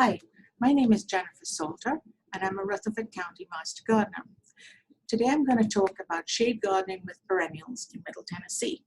Hi, my name is Jennifer Salter, and I'm a Rutherford County Master Gardener. Today I'm going to talk about shade gardening with perennials in Middle Tennessee.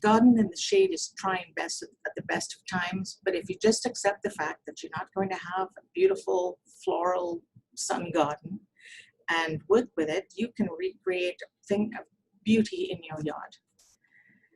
Gardening in the shade is trying best at the best of times, but if you just accept the fact that you're not going to have a beautiful floral sun garden and work with it, you can recreate a thing of beauty in your yard.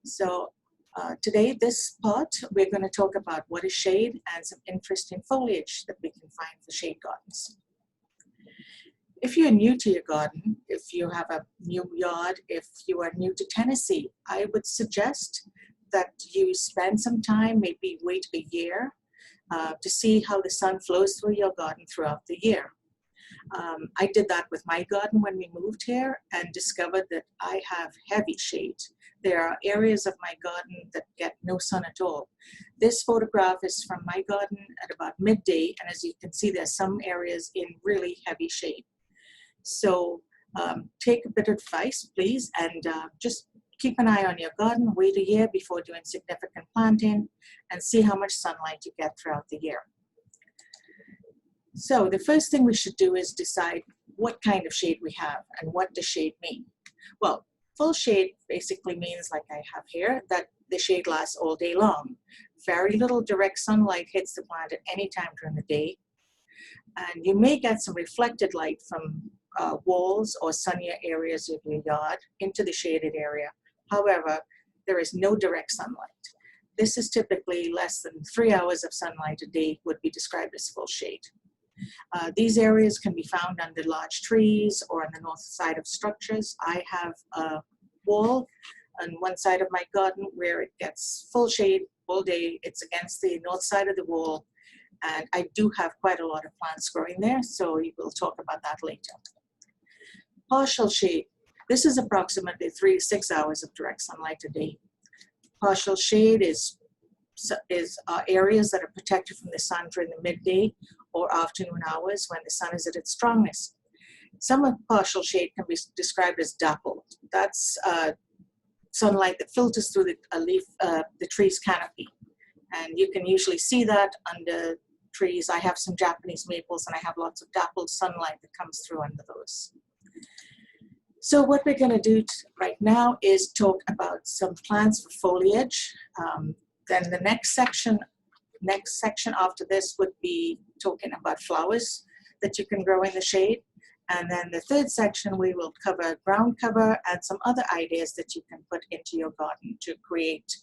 So today, this part, we're going to talk about what is shade and some interesting foliage that we can find for shade gardens. If you're new to your garden, if you have a new yard, if you are new to Tennessee, I would suggest that you spend some time, maybe wait a year, to see how the sun flows through your garden throughout the year. I did that with my garden when we moved here and discovered that I have heavy shade. There are areas of my garden that get no sun at all. This photograph is from my garden at about midday, and as you can see, there's some areas in really heavy shade. So take a bit of advice, please, and just keep an eye on your garden, wait a year before doing significant planting, and see how much sunlight you get throughout the year. So the first thing we should do is decide what kind of shade we have and what does shade mean. Well, full shade basically means, like I have here, that the shade lasts all day long. Very little direct sunlight hits the plant at any time during the day. And you may get some reflected light from walls or sunnier areas of your yard into the shaded area. However, there is no direct sunlight. This is typically less than 3 hours of sunlight a day would be described as full shade. These areas can be found under large trees or on the north side of structures. I have a wall on one side of my garden where it gets full shade all day. It's against the north side of the wall, and I do have quite a lot of plants growing there, so we will talk about that later. Partial shade. This is approximately 3 to 6 hours of direct sunlight a day. Partial shade is areas that are protected from the sun during the midday or afternoon hours when the sun is at its strongest. Some of partial shade can be described as dappled. That's sunlight that filters through the tree's canopy. And you can usually see that under trees. I have some Japanese maples and I have lots of dappled sunlight that comes through under those. So what we're going to do right now is talk about some plants for foliage. Then the next section after this would be talking about flowers that you can grow in the shade. And then the third section, we will cover ground cover and some other ideas that you can put into your garden to create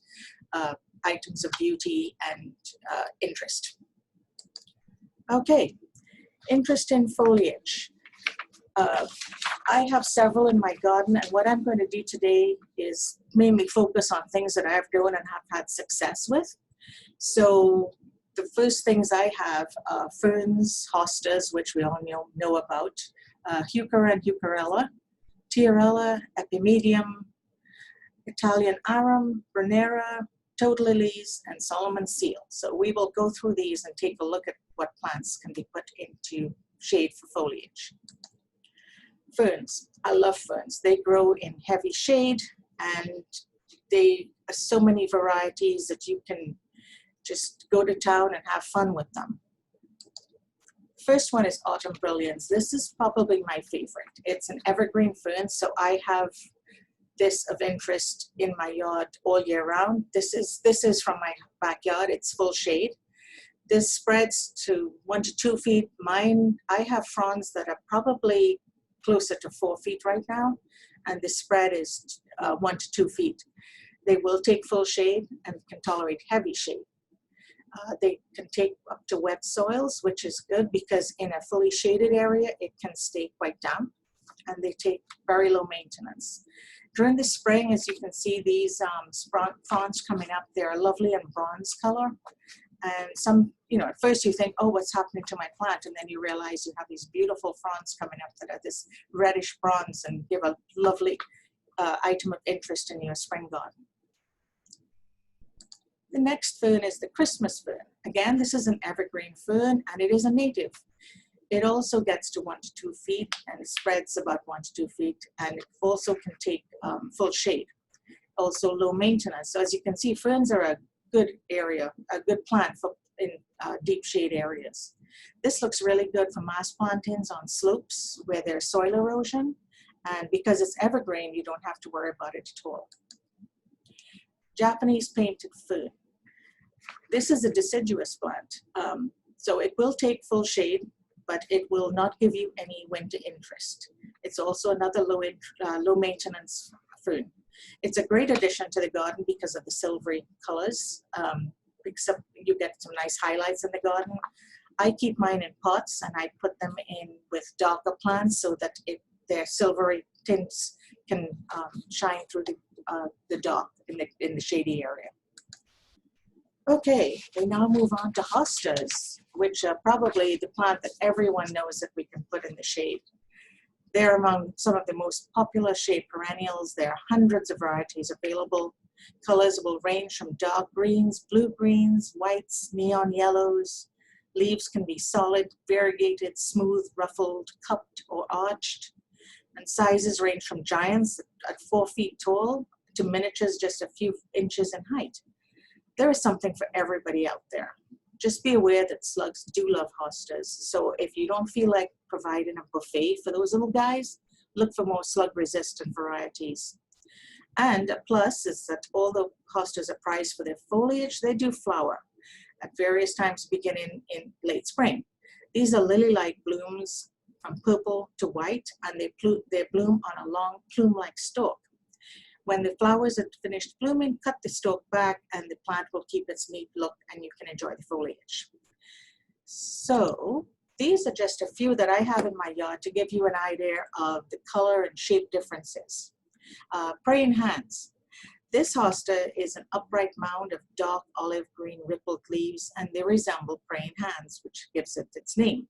items of beauty and interest. Okay, interest in foliage. I have several in my garden, and what I'm going to do today is mainly focus on things that I've grown and have had success with. So the first things I have are ferns, hostas, which we all know about, Heuchera and Heucherella, Tiarella, Epimedium, Italian arum, Bernera, toad lilies, and Solomon seal. So we will go through these and take a look at what plants can be put into shade for foliage. Ferns. I love ferns. They grow in heavy shade, and they are so many varieties that you can just go to town and have fun with them. First one is Autumn Brilliance. This is probably my favorite. It's an evergreen fern, so I have this of interest in my yard all year round. This is from my backyard. It's full shade. This spreads to 1 to 2 feet. Mine, I have fronds that are probably closer to 4 feet right now, and the spread is 1 to 2 feet. They will take full shade and can tolerate heavy shade. They can take up to wet soils, which is good because in a fully shaded area, it can stay quite damp, and they take very low maintenance. During the spring, as you can see, these fronds coming up, they're lovely in bronze color. And some, at first you think, oh, what's happening to my plant? And then you realize you have these beautiful fronds coming up that are this reddish bronze and give a lovely item of interest in your spring garden. The next fern is the Christmas fern. Again, this is an evergreen fern, and it is a native. It also gets to 1 to 2 feet, and it spreads about 1 to 2 feet, and it also can take full shade. Also low maintenance. So as you can see, ferns are a good area, a good plant for in deep shade areas. This looks really good for mass plantings on slopes where there's soil erosion, and because it's evergreen, you don't have to worry about it at all. Japanese painted fern. This is a deciduous plant, so it will take full shade, but it will not give you any winter interest. It's also another low maintenance fern. It's a great addition to the garden because of the silvery colors, except you get some nice highlights in the garden. I keep mine in pots and I put them in with darker plants so that their silvery tints can shine through the dark in the shady area. Okay, we now move on to hostas, which are probably the plant that everyone knows that we can put in the shade. They're among some of the most popular shade perennials. There are hundreds of varieties available. Colors will range from dark greens, blue-greens, whites, neon yellows. Leaves can be solid, variegated, smooth, ruffled, cupped, or arched. And sizes range from giants at 4 feet tall to miniatures just a few inches in height. There is something for everybody out there. Just be aware that slugs do love hostas. So if you don't feel like providing a buffet for those little guys, look for more slug-resistant varieties. And a plus is that although hostas are prized for their foliage, they do flower at various times beginning in late spring. These are lily-like blooms from purple to white, and they bloom on a long plume-like stalk. When the flowers are finished blooming, cut the stalk back and the plant will keep its neat look and you can enjoy the foliage. So these are just a few that I have in my yard to give you an idea of the color and shape differences. Praying hands. This hosta is an upright mound of dark olive green rippled leaves, and they resemble praying hands, which gives it its name.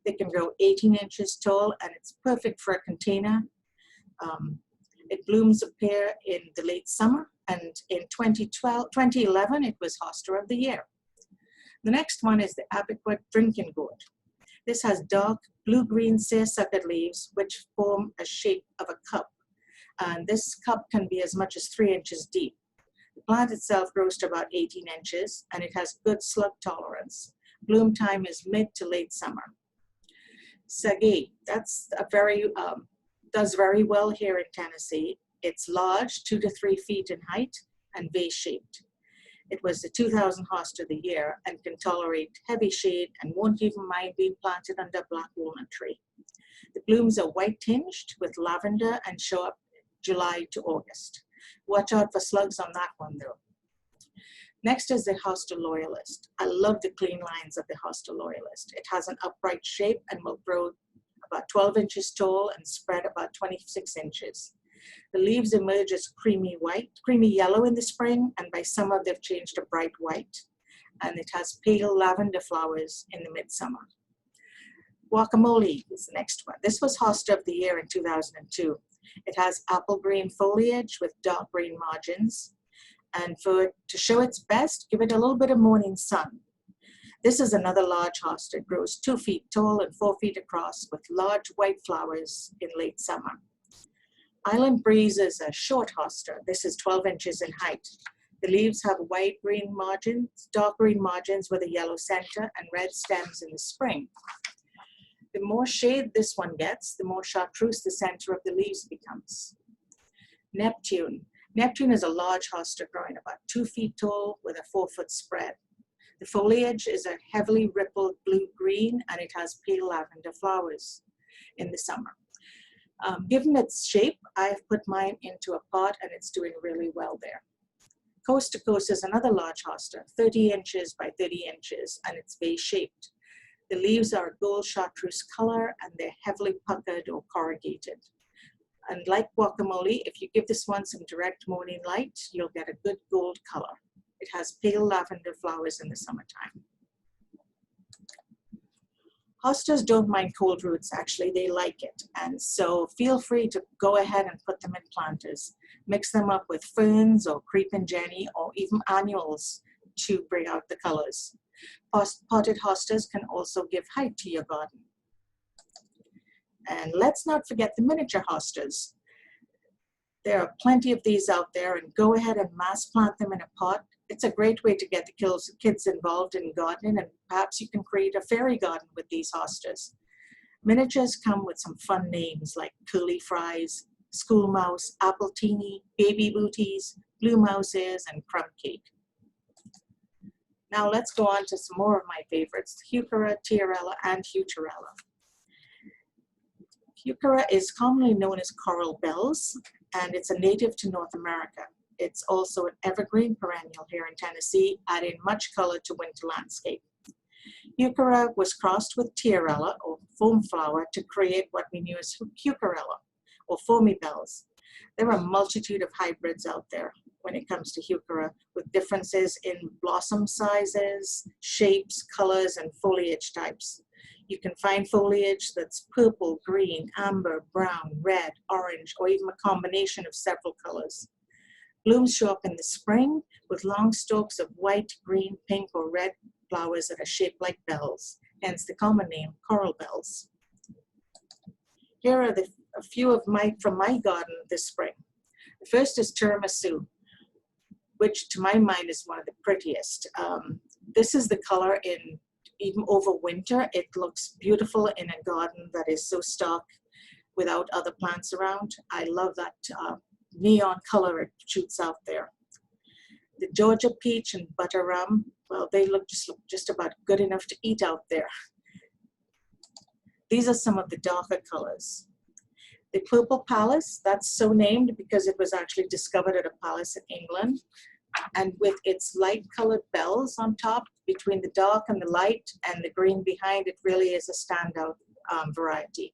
They can grow 18 inches tall and it's perfect for a container. It blooms appear in the late summer, and in 2011, it was Hosta of the Year. The next one is the abiquate drinking gourd. This has dark blue-green seersuckered leaves which form a shape of a cup, and this cup can be as much as 3 inches deep. The plant itself grows to about 18 inches, and it has good slug tolerance. Bloom time is mid to late summer. Sage, that's a does very well here in Tennessee. It's large, 2 to 3 feet in height, and vase-shaped. It was the 2000 Hosta of the Year and can tolerate heavy shade and won't even mind being planted under a black walnut tree. The blooms are white tinged with lavender and show up July to August. Watch out for slugs on that one though. Next is the Hosta Loyalist. I love the clean lines of the Hosta Loyalist. It has an upright shape and will grow about 12 inches tall and spread about 26 inches. The leaves emerge as creamy yellow in the spring, and by summer they've changed to bright white. And it has pale lavender flowers in the midsummer. Guacamole is the next one. This was Hosta of the Year in 2002. It has apple green foliage with dark green margins. And to show its best, give it a little bit of morning sun. This is another large hosta. It grows 2 feet tall and 4 feet across with large white flowers in late summer. Island Breeze is a short hosta. This is 12 inches in height. The leaves have white green margins, dark green margins with a yellow center and red stems in the spring. The more shade this one gets, the more chartreuse the center of the leaves becomes. Neptune. Neptune is a large hosta growing about 2 feet tall with a 4-foot spread. The foliage is a heavily rippled blue-green, and it has pale lavender flowers in the summer. Given its shape, I've put mine into a pot, and it's doing really well there. Coast to Coast is another large hosta, 30 inches by 30 inches, and it's vase-shaped. The leaves are a gold chartreuse color, and they're heavily puckered or corrugated. And like guacamole, if you give this one some direct morning light, you'll get a good gold color. It has pale lavender flowers in the summertime. Hostas don't mind cold roots, actually, they like it. And so feel free to go ahead and put them in planters. Mix them up with ferns or creeping jenny or even annuals to bring out the colors. Potted hostas can also give height to your garden. And let's not forget the miniature hostas. There are plenty of these out there, and go ahead and mass plant them in a pot. it's a great way to get the kids involved in gardening, and perhaps you can create a fairy garden with these hostas. Miniatures come with some fun names like curly fries, school mouse, apple teeny, baby booties, blue mouse ears, and crumb cake. Now let's go on to some more of my favorites, Heuchera, Tiarella, and Heucherella. Heuchera is commonly known as coral bells, and it's a native to North America. It's also an evergreen perennial here in Tennessee, adding much color to winter landscape. Heuchera was crossed with Tiarella, or foam flower, to create what we knew as Heucherella, or foamy bells. There are a multitude of hybrids out there when it comes to Heuchera, with differences in blossom sizes, shapes, colors, and foliage types. You can find foliage that's purple, green, amber, brown, red, orange, or even a combination of several colors. Blooms show up in the spring with long stalks of white, green, pink, or red flowers that are shaped like bells, hence the common name, coral bells. Here are a few from my garden this spring. The first is tiramisu, which to my mind is one of the prettiest. This is the color even over winter. It looks beautiful in a garden that is so stark without other plants around. I love that neon color it shoots out there. The Georgia peach and butter rum, well, they look just about good enough to eat out there. These are some of the darker colors. The purple palace, that's so named because it was actually discovered at a palace in England. And with its light colored bells on top, between the dark and the light and the green behind, it really is a standout variety.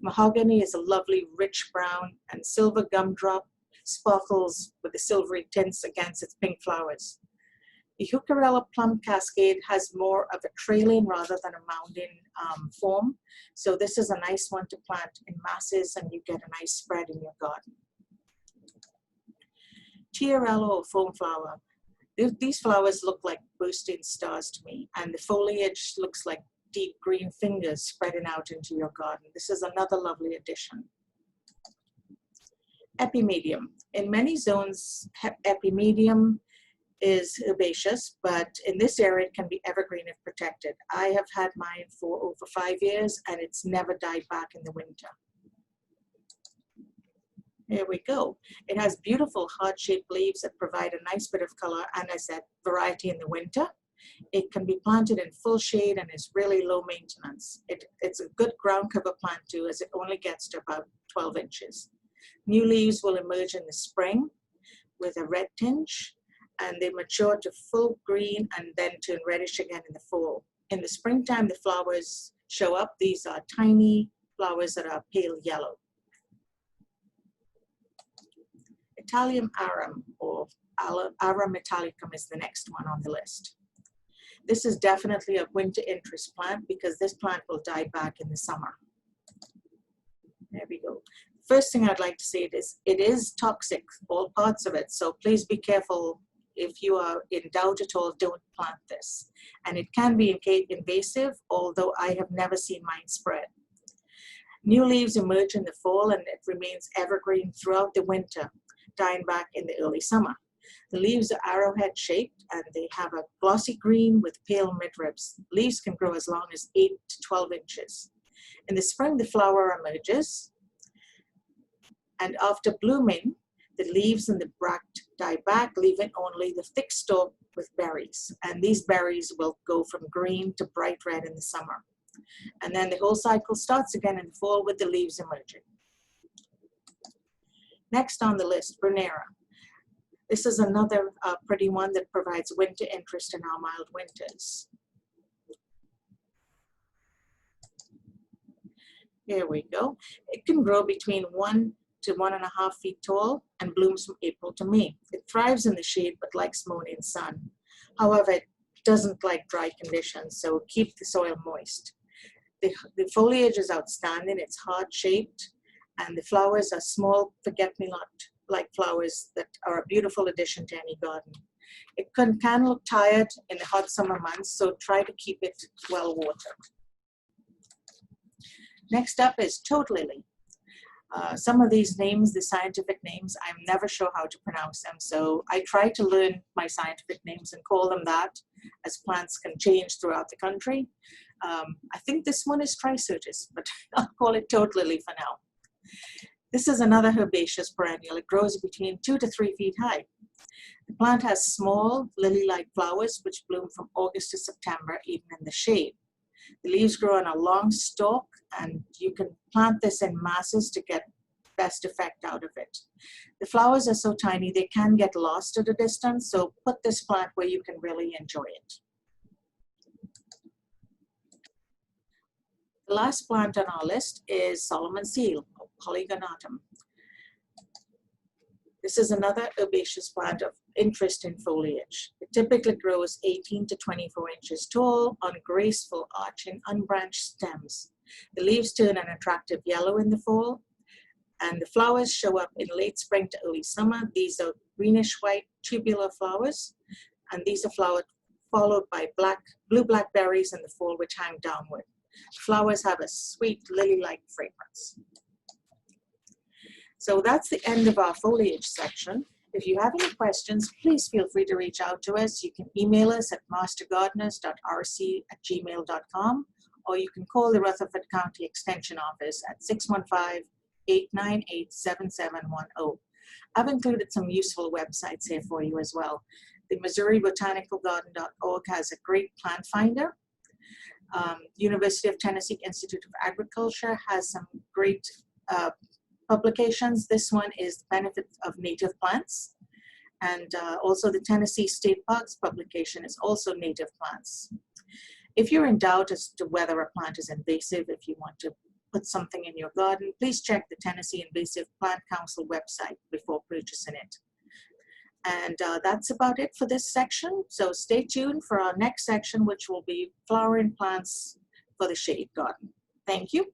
Mahogany is a lovely rich brown, and silver gumdrop sparkles with the silvery tints against its pink flowers. The Heucherella plum cascade has more of a trailing rather than a mounding form. So this is a nice one to plant in masses, and you get a nice spread in your garden. Tiarella, or foam flower. These flowers look like bursting stars to me, and the foliage looks like deep green fingers spreading out into your garden. This is another lovely addition. Epimedium. In many zones, epimedium is herbaceous, but in this area it can be evergreen if protected. I have had mine for over 5 years, and it's never died back in the winter. Here we go. It has beautiful heart-shaped leaves that provide a nice bit of color, and as I said, variety in the winter. It can be planted in full shade and is really low maintenance. It's a good ground cover plant too, as it only gets to about 12 inches. New leaves will emerge in the spring with a red tinge, and they mature to full green and then turn reddish again in the fall. In the springtime, the flowers show up. These are tiny flowers that are pale yellow. Italian arum, or Arum italicum, is the next one on the list. This is definitely a winter interest plant because this plant will die back in the summer. There we go. First thing I'd like to say is it is toxic, all parts of it, so please be careful. If you are in doubt at all, don't plant this. And it can be invasive, although I have never seen mine spread. New leaves emerge in the fall, and it remains evergreen throughout the winter, dying back in the early summer. The leaves are arrowhead shaped, and they have a glossy green with pale midribs. Leaves can grow as long as 8 to 12 inches. In the spring, the flower emerges, and after blooming, the leaves and the bract die back, leaving only the thick stalk with berries. And these berries will go from green to bright red in the summer. And then the whole cycle starts again in the fall with the leaves emerging. Next on the list, Brunera. This is another pretty one that provides winter interest in our mild winters. Here we go. It can grow between 1 to 1.5 feet tall and blooms from April to May. It thrives in the shade but likes morning sun. However, it doesn't like dry conditions, so keep the soil moist. The foliage is outstanding. It's heart-shaped, and the flowers are small forget-me-not-like flowers that are a beautiful addition to any garden. It can look tired in the hot summer months, so try to keep it well watered. Next up is toad lily. Some of these names, the scientific names, I'm never sure how to pronounce them. So I try to learn my scientific names and call them that, as plants can change throughout the country. I think this one is Tricertis, but I'll call it toad lily for now. This is another herbaceous perennial. It grows between 2 to 3 feet high. The plant has small lily-like flowers which bloom from August to September, even in the shade. The leaves grow on a long stalk, and you can plant this in masses to get best effect out of it. The flowers are so tiny they can get lost at a distance, so put this plant where you can really enjoy it. The last plant on our list is Solomon seal, or Polygonatum. This is another herbaceous plant of interest in foliage. It typically grows 18 to 24 inches tall on graceful arching unbranched stems. The leaves turn an attractive yellow in the fall, and the flowers show up in late spring to early summer. These are greenish-white tubular flowers, and these are followed by blue-black berries in the fall which hang downward. Flowers have a sweet lily-like fragrance. So that's the end of our foliage section. If you have any questions, please feel free to reach out to us. You can email us at mastergardeners.rc@gmail.com, or you can call the Rutherford County Extension Office at 615-898-7710. I've included some useful websites here for you as well. The MissouriBotanicalGarden.org has a great plant finder. University of Tennessee Institute of Agriculture has some great publications. This one is The Benefits of Native Plants. And also the Tennessee State Parks publication is also native plants. If you're in doubt as to whether a plant is invasive, if you want to put something in your garden, please check the Tennessee Invasive Plant Council website before purchasing it. And that's about it for this section. So stay tuned for our next section, which will be flowering plants for the shade garden. Thank you.